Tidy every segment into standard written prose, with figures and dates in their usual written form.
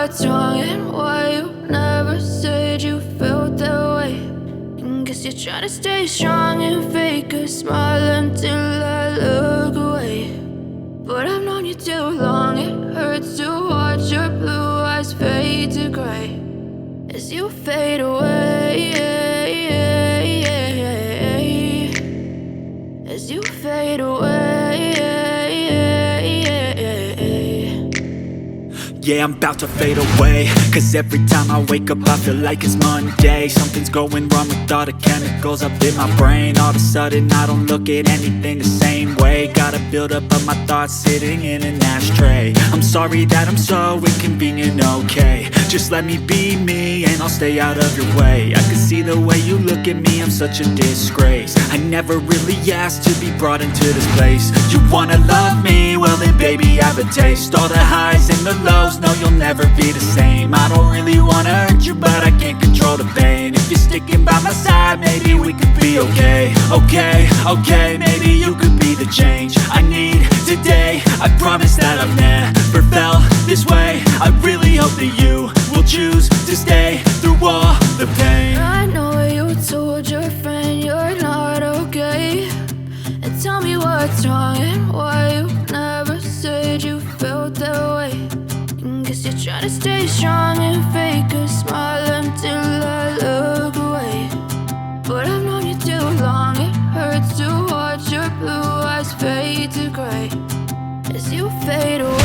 what's wrong and why you never said you felt that way. And guess you're trying to stay strong and fake a smile until I look away. But I've known you too long, it hurts to watch your blue eyes fade to gray as you fade away, as you fade away. Yeah, I'm about to fade away, cause every time I wake up I feel like it's Monday. Something's going wrong with all the chemicals up in my brain. All of a sudden I don't look at anything the same way. Gotta build up of my thoughts sitting in an ashtray. I'm sorry that I'm so inconvenient, okay. Just let me be me and I'll stay out of your way. I can see the way you look at me, I'm such a disgrace. I never really asked to be brought into this place. You wanna love me? Well then baby I have a taste. All the highs and the lows, no you'll never be the same. I don't really wanna hurt you but I can't control the pain. If you're sticking by my side maybe we could be okay. Okay, maybe you could be the change I need today. I promise that I've never felt this way. I really hope that you will choose to stay through all the pain. I know you told your friend you're not okay, and tell me what's wrong and why you never said you felt that way. And guess you're trying to stay strong and fake a smile until I look away. But I've known you too long, it hurts to watch your blue eyes fade to gray as you fade away,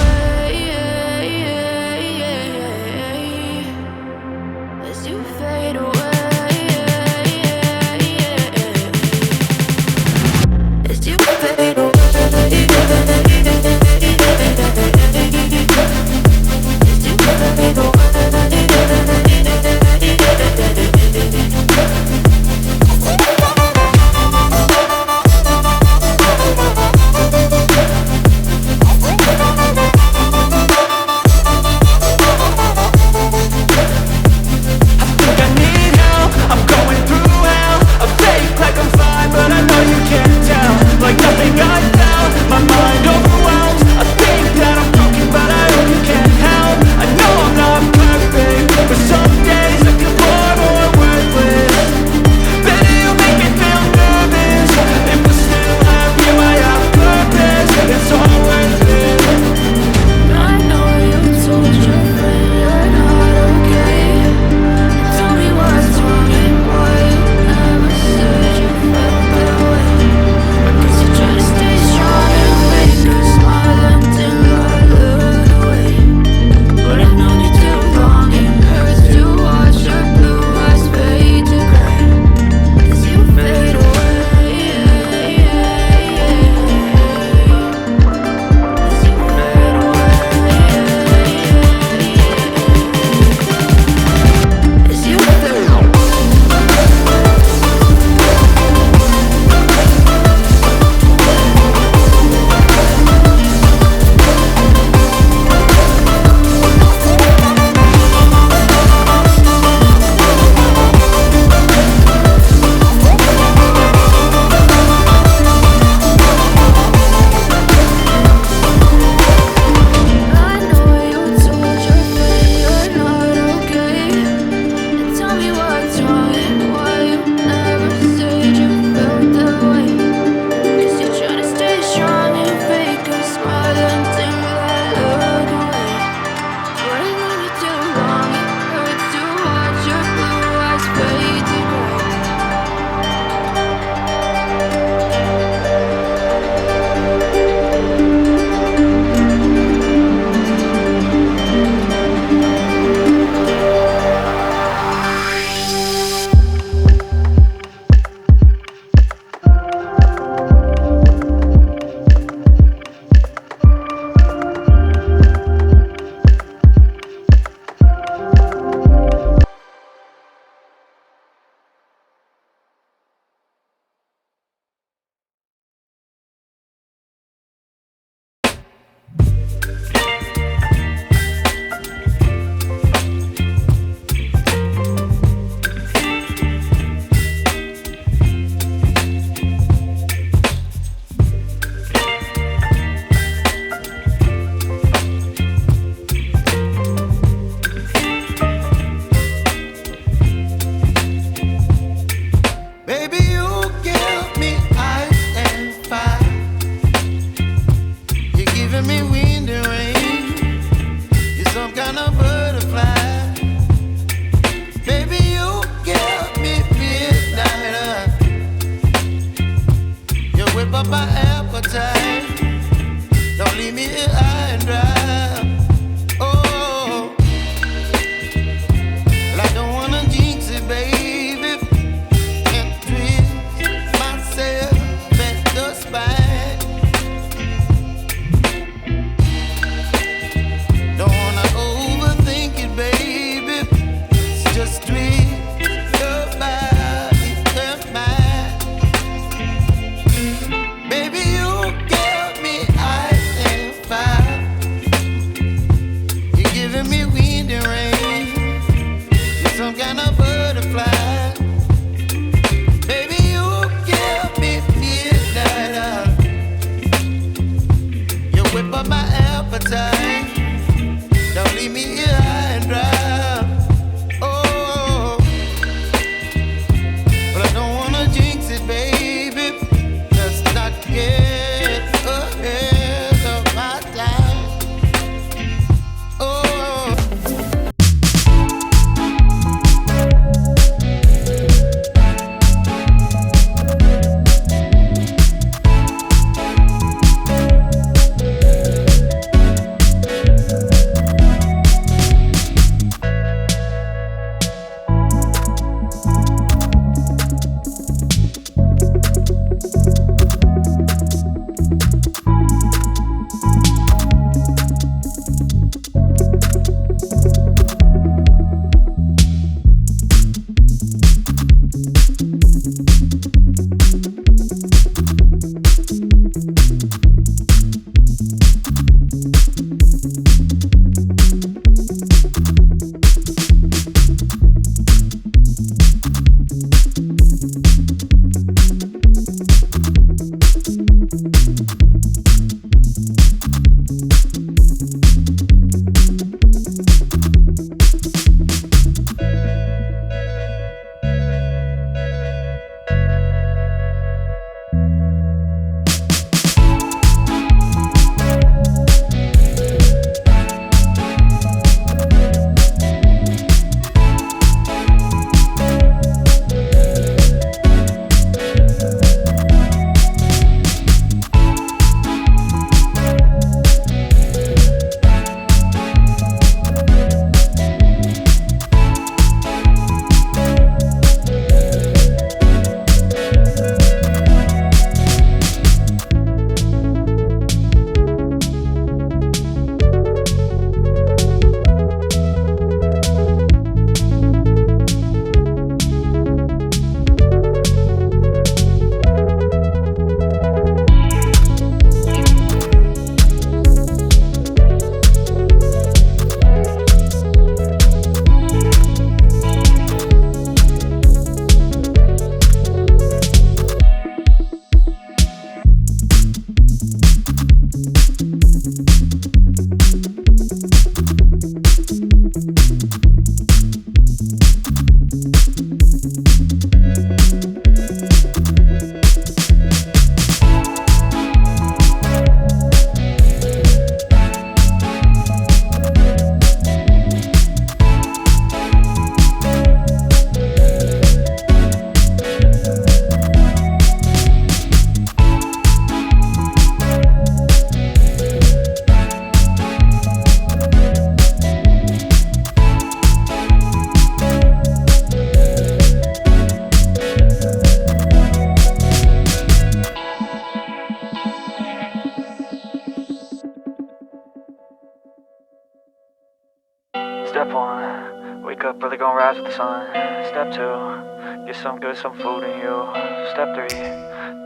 get some good, some food in you. Step 3,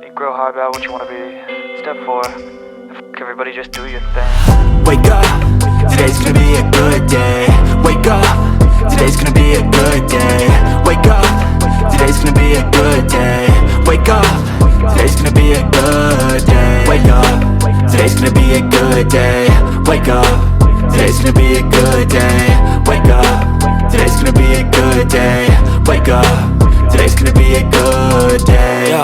think real hard about what you wanna be. Step 4, everybody just do your thing. Wake up, today's gonna be a good day. Wake up, today's gonna be a good day. Wake up, today's gonna be a good day. Wake up, today's gonna be a good day. Wake up, today's gonna be a good day. Wake up, today's gonna be a good day. Wake up, today's gonna be a good day. Wake up, today's gonna be a good day. Yo,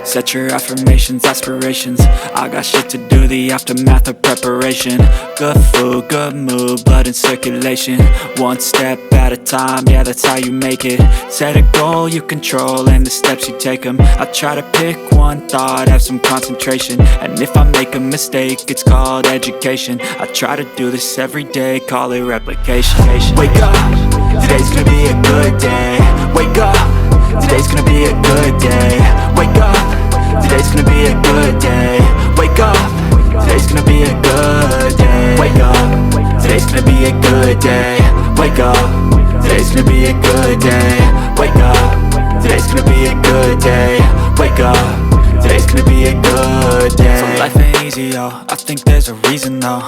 set your affirmations, aspirations. I got shit to do, the aftermath of preparation. Good food, good mood, blood in circulation. One step at a time, yeah, that's how you make it. Set a goal you control and the steps you take them. I try to pick one thought, have some concentration. And if I make a mistake, it's called education. I try to do this every day, call it replication. Wake up, today's gonna be a good day. Wake up, today's gonna be a good day. Wake up, today's gonna be a good day. Wake up, today's gonna be a good day. Wake up, today's gonna be a good day. Wake up, today's gonna be a good day. Wake up, today's gonna be a good day. Wake up, today's gonna be a good day. So life ain't easy, yo, I think there's a reason though.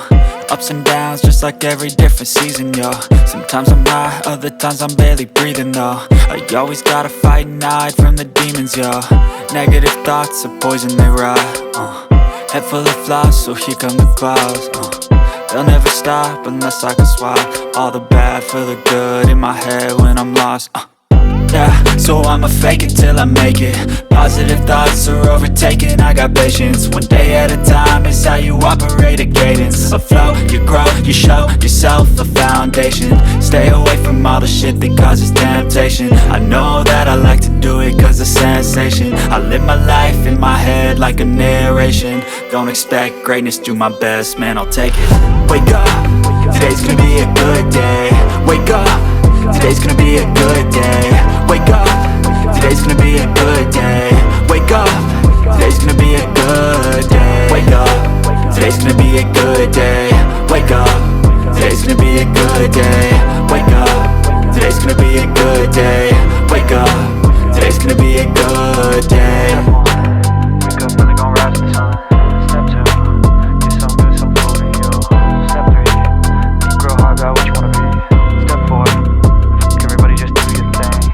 Ups and downs, just like every different season, yo. Sometimes I'm high, other times I'm barely breathing, though. I always gotta fight and hide from the demons, yo. Negative thoughts are poison, they rot. Head full of flies, so here come the clouds. They'll never stop unless I can swap all the bad for the good in my head when I'm lost. Yeah, so I'ma fake it till I make it. Positive thoughts are overtaken, I got patience. One day at a time is how you operate a cadence. A flow, you grow, you show yourself a foundation. Stay away from all the shit that causes temptation. I know that I like to do it cause it's sensation. I live my life in my head like a narration. Don't expect greatness, do my best, man, I'll take it. Wake up, today's gonna be a good day. Wake up, today's gonna be a good day. Wake up, today's gonna be a good day. Wake up, today's gonna be a good day. Wake up, today's gonna be a good day. Wake up, today's gonna be a good day. Wake up, today's gonna be a good day. Wake up, today's gonna be a good day. Wake up, really gon' rise to the sun. Step 2, get some good, some food in you. Step 3, think real hard about what you wanna be. Step 4, everybody just do your thing.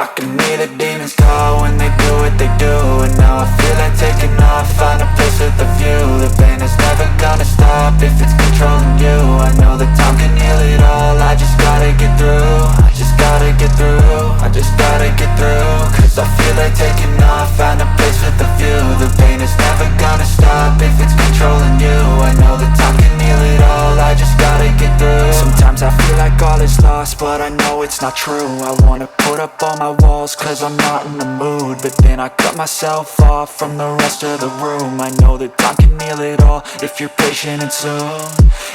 I can hear the demons call when they do what they do. And now I feel like taking off, find a place with a view. The pain is never gonna stop if it's controlling you. I know that time can heal it all, I just gotta get through. I just gotta get through, I just gotta get through. Cause I feel like taking off, find a place with a view. The pain is never gonna stop if it's controlling you. I know that time can heal it all, I just gotta get through. Sometimes I feel like all is lost, but I know it's not true. I wanna put up all my walls cause I'm not in the mood, but then I cut myself off from the rest of the room. I know that time can heal it all if you're patient and soon.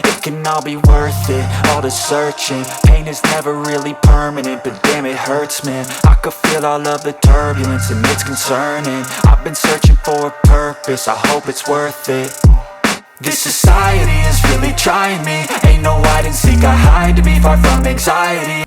It can all be worth it, all the searching. Pain is never really permanent, but damn it hurts, man. I could feel all of the turbulence and it's concerning. I've been searching for a purpose, I hope it's worth it. This society is really trying me. Ain't no hide and seek, I hide to be far from anxiety.